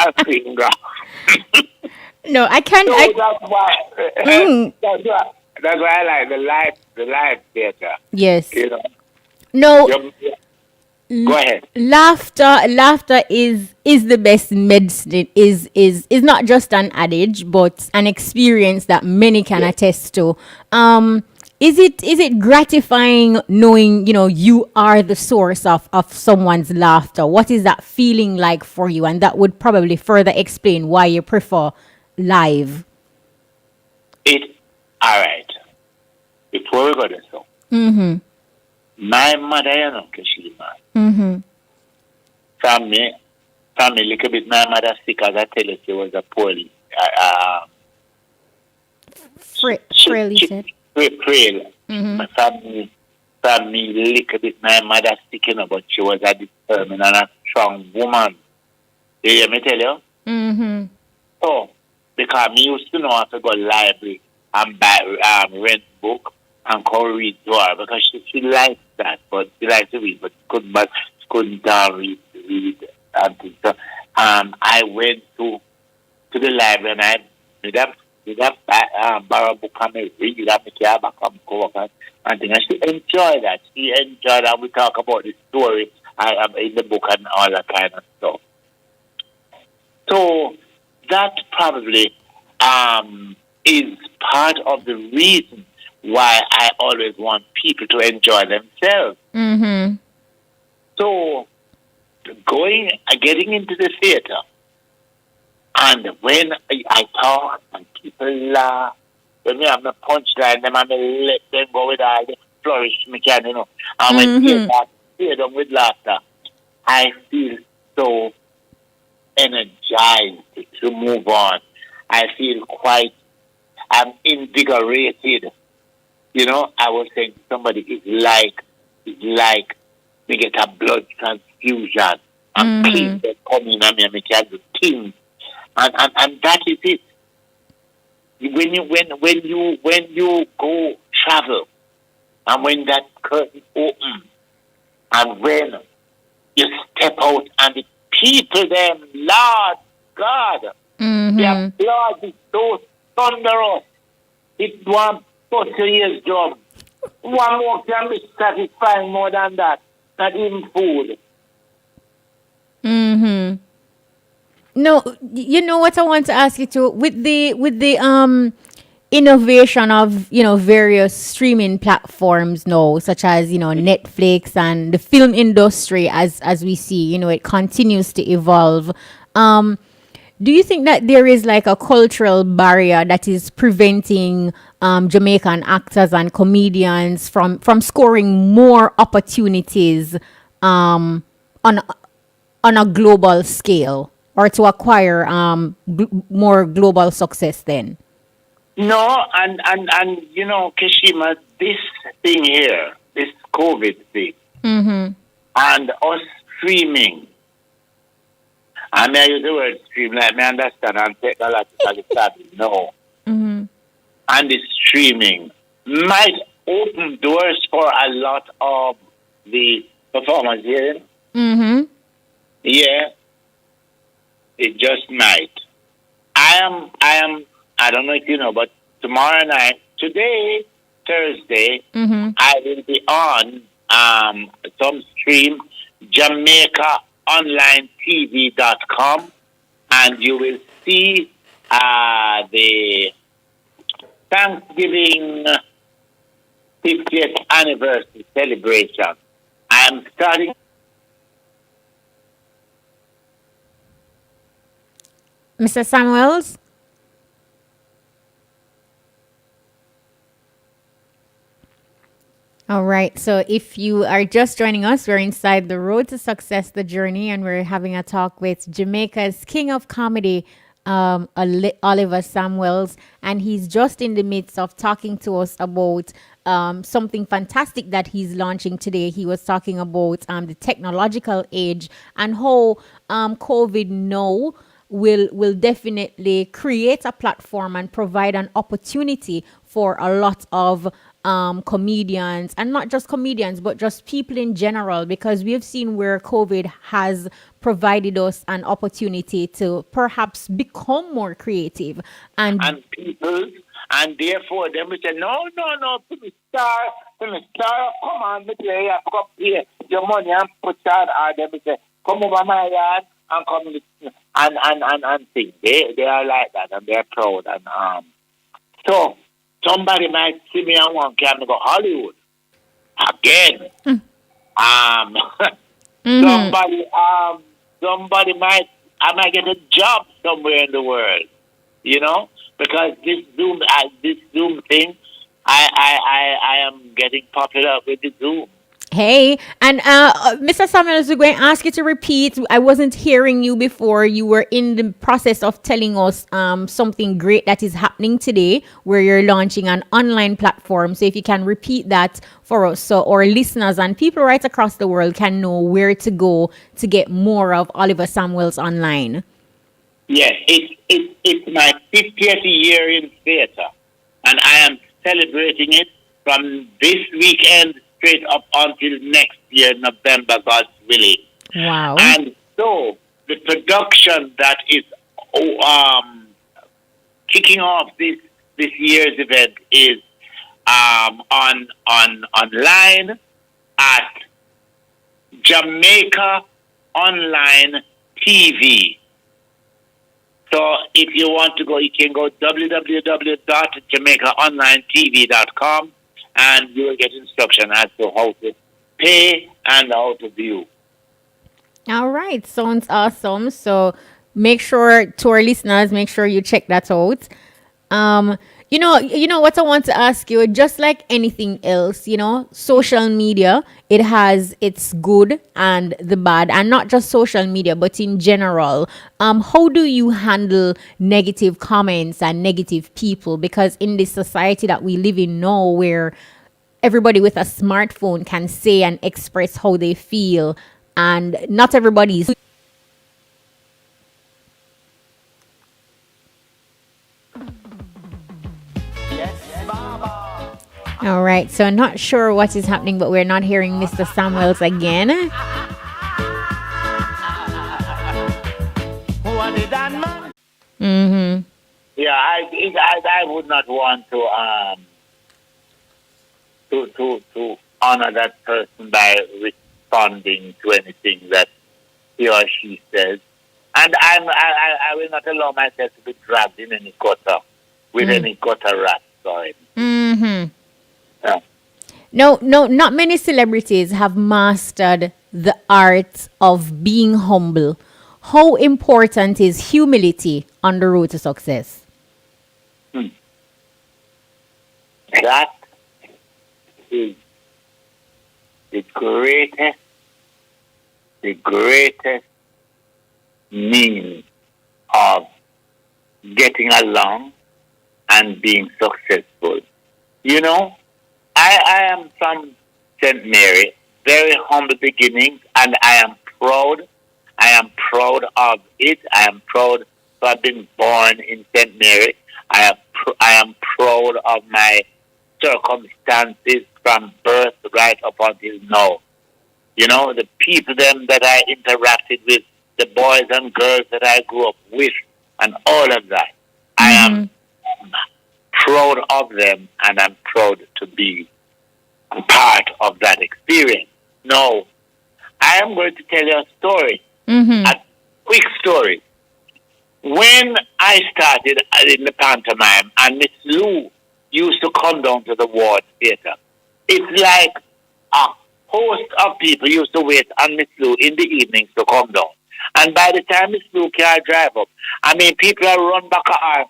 I'll scream ground. No, I can't. So I that's why mm, that's why I like the live theater. yes. You know, No, you, go ahead. laughter is the best medicine. Is not just an adage, but an experience that many can Yes. attest to. Is it gratifying knowing you are the source of someone's laughter? What is that feeling like for you? And that would probably further explain why you prefer live. It all right. Before we go there, so my mother, she family, family, little bit. My mother sick, as I tell you, she was a poorly. Frail, you She said. frail. My family, little bit. My mother sick, but she was a determined and a strong woman. You hear me tell you? Mm-hmm. Oh, because me used to know how to go library and buy rent book and come read to her because she likes that, but she likes to read, but she couldn't read and things. So, I went to the library and I did borrow a book and I read it and I back and go up and things. And she enjoyed that. She enjoyed that. We talk about the story in the book and all that kind of stuff. So that probably is part of the reason why I always want people to enjoy themselves. Mm-hmm. So getting into the theater, and when I talk and people laugh, when me have my punchline, them and me let them go with all the flourish me can, and when people hear them with laughter, I feel so energized to move on. I feel I'm invigorated. I was saying somebody is like me get a blood transfusion and things that come in and me can do things. And that is it. When you go travel and when that curtain opens and when you step out and the people them, Lord God, their blood is so thunderous. It's one 40 years job. One more can be satisfying more than that. Not even food. Mm-hmm. No, you know what I want to ask you too, with the innovation of various streaming platforms now, such as Netflix and the film industry, as we see, it continues to evolve. Um, do you think that there is like a cultural barrier that is preventing Jamaican actors and comedians from scoring more opportunities um, on on a global scale, or to acquire more global success then? No, and Kishima, this thing here, this COVID thing, Mm-hmm. and us streaming, I may use the word stream like me understand and technologically savvy, no. Mm-hmm. And the streaming might open doors for a lot of the performers here. Mm-hmm. Yeah, it just might. I don't know if you know, but tomorrow night, today, Thursday, Mm-hmm. I will be on some stream, JamaicaOnlineTV.com, and you will see the Thanksgiving 50th anniversary celebration. I am starting. Mr. Samuels? All right. So if you are just joining us, we're inside the Road to Success, the journey, and we're having a talk with Jamaica's King of Comedy, Oliver Samuels, and he's just in the midst of talking to us about something fantastic that he's launching today. He was talking about the technological age and how COVID now will definitely create a platform and provide an opportunity for a lot of comedians, and not just comedians, but just people in general, because we have seen where COVID has provided us an opportunity to perhaps become more creative. And And people, and therefore them will say, no, to the star, come on, me play, I come pay your money and put that, or them will say, come over my yard and come listen and sing. They are like that, and they're proud, and so somebody might see me and want to go Hollywood again. Um, somebody somebody might I might get a job somewhere in the world, because this Zoom thing, I am getting popular with the Zoom. hey, and Mr. Samuels, we're going to ask you to repeat. I wasn't hearing you before. You were in the process of telling us something great that is happening today, where you're launching an online platform. So if you can repeat that for us, so our listeners and people right across the world can know where to go to get more of Oliver Samuels online. Yes, it's my 50th year in theater, and I am celebrating it from this weekend straight up until next year, November, God's willing. Wow. And so the production that is kicking off this year's event is online at Jamaica Online TV. So if you want to go, you can go www.jamaicaonlinetv.com, and you will get instruction as to how to pay and how to view. All right, sounds awesome. So make sure, to our listeners, make sure you check that out. You know what I want to ask you. Just like anything else, social media, it has its good and the bad, and not just social media, but in general. How do you handle negative comments and negative people? Because in this society that we live in now, where everybody with a smartphone can say and express how they feel, and not everybody is. All right, so not sure what is happening, but we're not hearing Mr. Samuels again. Mm-hmm. Yeah, I would not want to honor that person by responding to anything that he or she says, and I will not allow myself to be dragged in any gutter with any gutter rats or anything. Mm-hmm. Yeah. No, not many celebrities have mastered the art of being humble. How important is humility on the road to success? That is the greatest means of getting along and being successful. I am from St. Mary, very humble beginnings, and I am proud. I am proud of it. I am proud to have been born in St. Mary. I am proud of my circumstances from birth right up until now. The people them that I interacted with, the boys and girls that I grew up with, and all of that. I am proud of them, and I'm proud to be a part of that experience. Now, I am going to tell you a story, a quick story. When I started in the pantomime, and Miss Lou used to come down to the Ward Theatre, it's like a host of people used to wait on Miss Lou in the evenings to come down. And by the time Miss Lou can drive up, people are run back at her.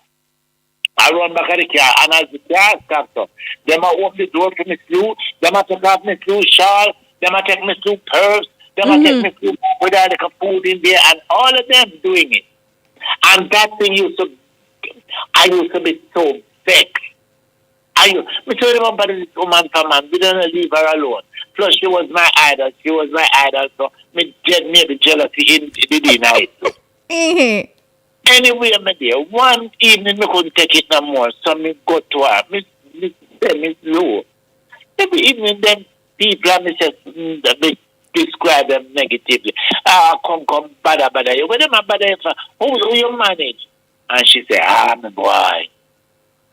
I run back at the car, and as the car stops up, they might open the door for Miss Lou, they might take off Miss Lou's shawl, they might take Miss Lou's purse, they might take Miss Lou with all the food in there, and all of them doing it. And that thing I used to be so vexed. Me to remember this woman from we don't leave her alone. Plus, she was my idol, so me maybe jealousy in the night. Anyway, my dear, one evening I couldn't take it no more, so me go to her. Miss Lou, Every evening, then people and me say, they describe them negatively. Ah, come, bada. You what am I bada for? Who you manage? And she said, my boy,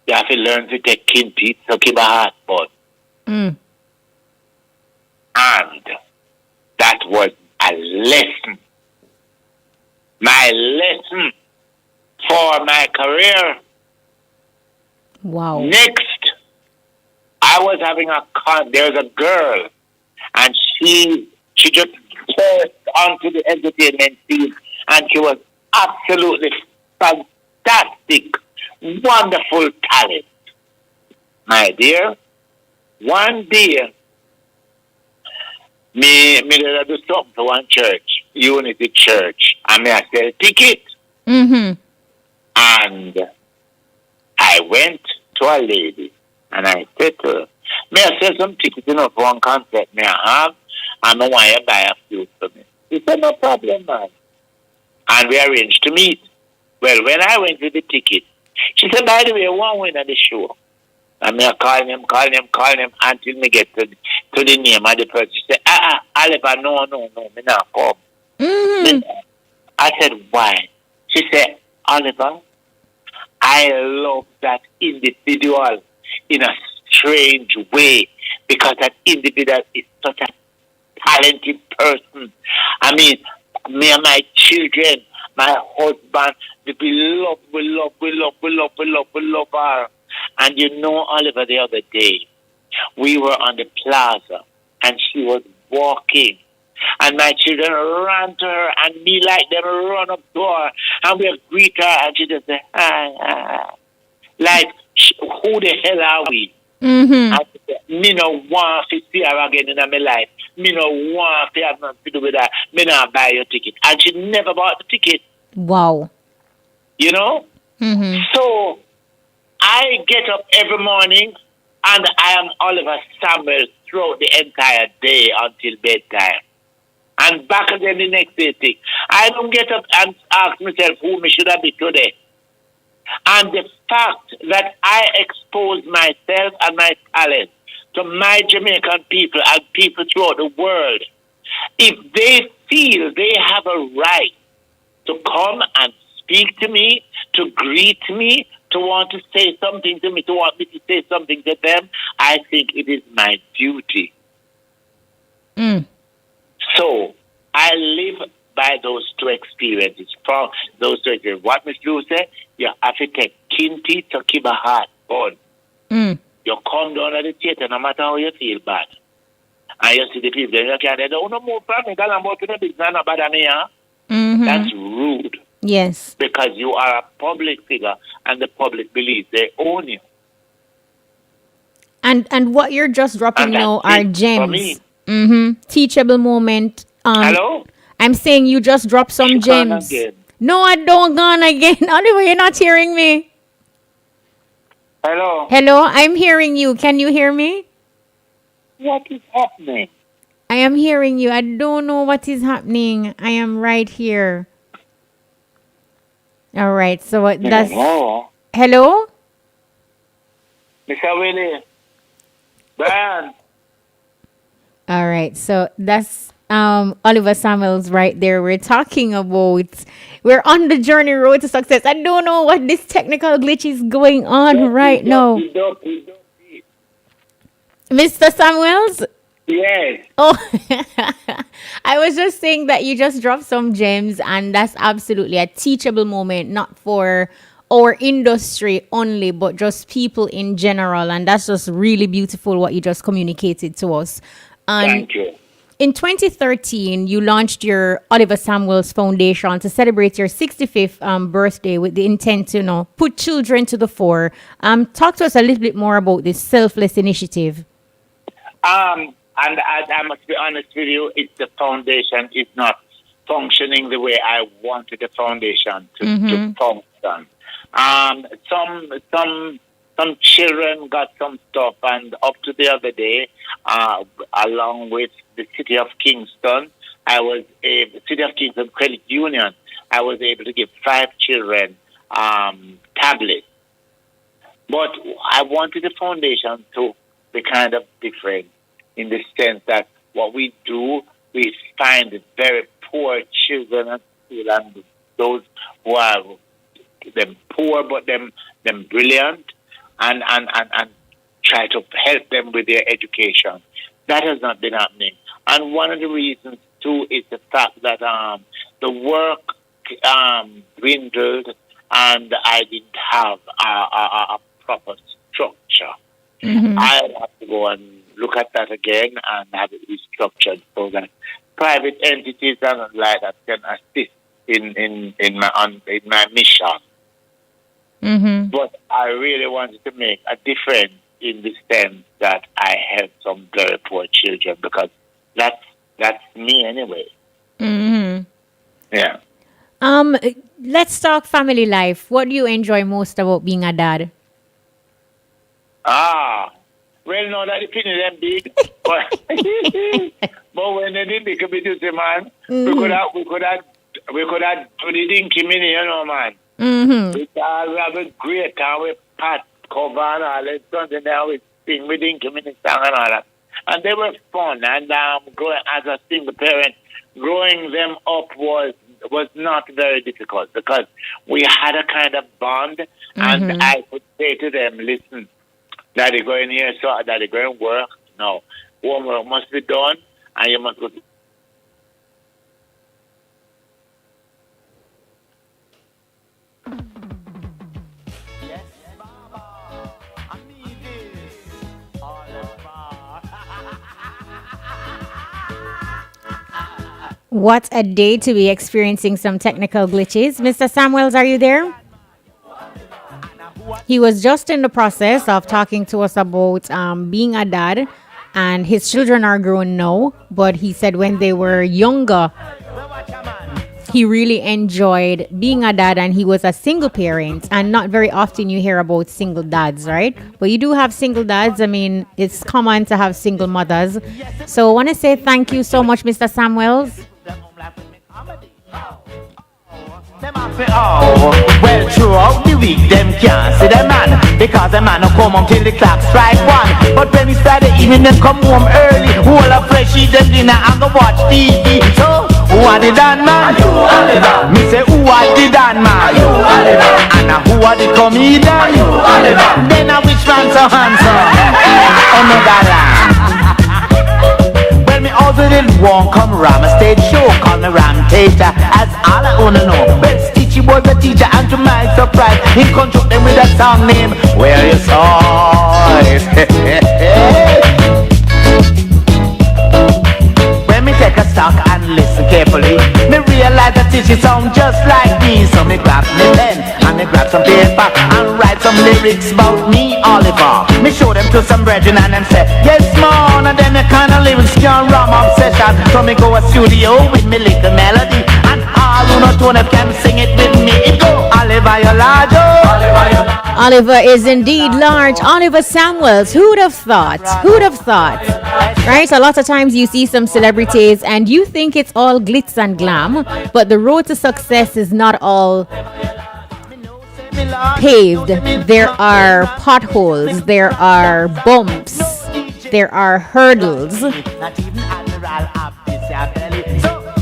you have to learn to take kin teeth, so keep a heart, but. Mm. And that was a lesson. My lesson for my career. Wow. Next, I was having there's a girl, and she just burst onto the entertainment scene, and she was absolutely fantastic, wonderful talent. My dear, one day, me did do something to one church, Unity Church, and me I sell ticket, Mm-hmm. and I went to a lady, and I said to her, may I sell some tickets, for one concert may I have, and I want you to buy a few for me. He said, no problem, man. And we arranged to meet. Well, when I went with the ticket, she said, by the way, one win at the show. And me call him until me get to the name of the person. She said, Oliver, no, me not come. Mm-hmm. I said, why? She said, Oliver, I love that individual in a strange way because that individual is such a talented person. I mean, me and my children, my husband, we love her. And you know, Oliver, the other day, we were on the plaza and she was walking. And my children ran to her and me like them run up to her and we greet her and she just said, hi. Like, who the hell are we? Mm-hmm. And she said, me no want to see her again in my life. Me no want to have nothing to do with her. Me not buy your ticket. And she never bought the ticket. Wow. You know? Mm-hmm. So, I get up every morning and I am Oliver Samuel throughout the entire day until bedtime. And back again the next day. I don't get up and ask myself who me should have been today. And the fact that I expose myself and my talent to my Jamaican people and people throughout the world, if they feel they have a right to come and speak to me, to greet me, to want to say something to me, to want me to say something to them, I think it is my duty. Mm. So, I live by those two experiences. From those two experiences. What Miss Lou said, you have to take kinty to keep a heart on. Mm. You come down at the theater no matter how you feel bad. And you see the people, they don't know more from me, because I'm about to the business, not bad me, huh? Mm-hmm. That's rude. Yes. Because you are a public figure and the public believes they own you. And what you're just dropping And now that's are it for me. gems. Mm-hmm. Teachable moment. Hello? I'm saying you just dropped some She gone gems. again. No, I don't gone again. Oliver, you're not hearing me. Hello? Hello, I'm hearing you. Can you hear me? What is happening? I am hearing you. I don't know what is happening. I am right here. All right. So that's Hello? hello. Mr. Willie? Brian? All right. So that's Oliver Samuels right there. We're talking about we're on the journey road to success. I don't know what this technical glitch is going on right now. Mr. Samuels? Yes. Oh, I was just saying that you just dropped some gems, and that's absolutely a teachable moment, not for our industry only, but just people in general. And that's just really beautiful what you just communicated to us. And Thank you. in 2013, you launched your Oliver Samuels Foundation to celebrate your 65th birthday with the intent to, put children to the fore. Talk to us a little bit more about this selfless initiative. And I must be honest with you, the foundation is not functioning the way I wanted the foundation to function. Some children got some stuff, and up to the other day, along with the City of Kingston, City of Kingston Credit Union, I was able to give 5 children tablets. But I wanted the foundation to be kind of different in the sense that what we do, we find the very poor children at school and those who are them poor but them brilliant and try to help them with their education. That has not been happening. And one of the reasons too is the fact that the work dwindled and I didn't have a proper structure. I have to go and look at that again and have it restructured so that private entities and like that can assist in my mission. But I really wanted to make a difference in the sense that I help some very poor children because that's me anyway. Yeah. Let's talk family life. What do you enjoy most about being a dad? Well, no, that opinion them big, but when they did make a bit of man, we could have do the dinky mini, you know, man. We have a great time with Pat cover and all that something there we sing with dinky mini song and all that, and they were fun. And growing as a single parent, growing them up was not very difficult because we had a kind of bond, and I could say to them, listen. Daddy going here, so daddy going work. No. Homework must be done and you must go. Yes, Baba. I need this. All What a day to be experiencing some technical glitches. Mr. Samuels, are you there? He was just in the process of talking to us about being a dad, and his children are grown now. But he said when they were younger, he really enjoyed being a dad, and he was a single parent. And not very often you hear about single dads, right? But you do have single dads. I mean, it's common to have single mothers. So I want to say thank you so much, Mr. Samuels. Well, throughout the week, them can't see the man because the man will come until the clock strike one. But when it's Friday evening, them come home early. Who will have fresh eat them dinner and go watch TV. So, who are the Dan man? Are you Oliver? Me say, who are the Dan man? Are you Oliver? And who are the comedian? Are you Oliver? Then which man so handsome? Another land. Well, me also didn't want come ram a stage show. Call me Ram Tater, as all I wanna know. But Stitchy was a teacher, and to my surprise, he controlled them with a song name. Where you saw it. When me take a stock and listen carefully, me realize that she sound just like me. So me grab me pen and me grab some paper and write some lyrics about me, Oliver. Me show them to some brethren and them say, yes man, and then the kind of lyrics can ram obsession. So me go a studio with me little melody, and all who not tone can sing it with me. It go Oliver, you large, Oliver is indeed large. Oliver Samuels. Who'd have thought? Who'd have thought? Right? A lot of times you see some celebrities and you think it's all glitz and glam, but the road to success is not all paved. There are potholes, there are bumps, there are hurdles. Not even Admiral Abdis Abeli.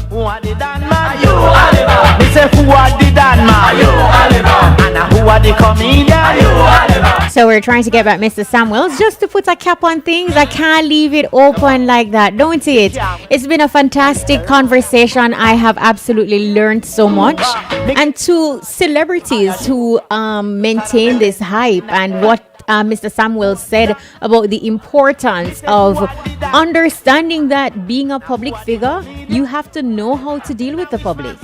Who are the Dan man? Are you Oliver? Me say who are the Dan man? Are you Oliver? And who are the comedian? Are you Oliver? So we're trying to get back Mr. Samuels just to put a cap on things. I can't leave it open like that, don't it? It's been a fantastic conversation. I have absolutely learned so much. And to celebrities who maintain this hype and what Mr. Samuel said about the importance of understanding that being a public figure, you have to know how to deal with the public.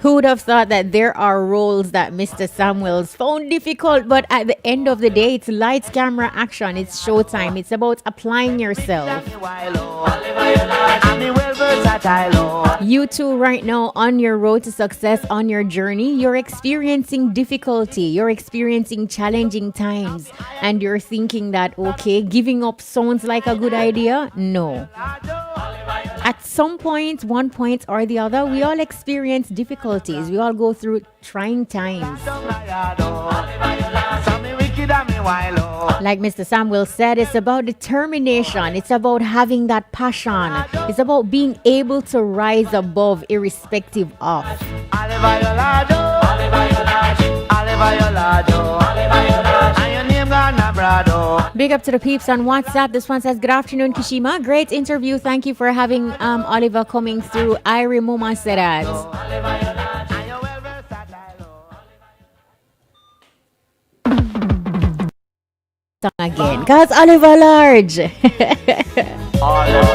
Who would have thought that there are roles that Mr. Samuels found difficult, but at the end of the day, it's lights, camera, action. It's showtime. It's about applying yourself. You too, right now, on your road to success, on your journey, you're experiencing difficulty. You're experiencing challenging times. And you're thinking that, okay, giving up sounds like a good idea. No. at some point, one point or the other, we all experience difficulties. We all go through trying times. Like Mr. Samuel said, it's about determination. It's about having that passion. It's about being able to rise above irrespective of. Big up to the peeps on WhatsApp. This one says, good afternoon, Kishima. Great interview. Thank you for having Oliver coming through. Irie Muma said that. Again, cause Oliver large. Oliver.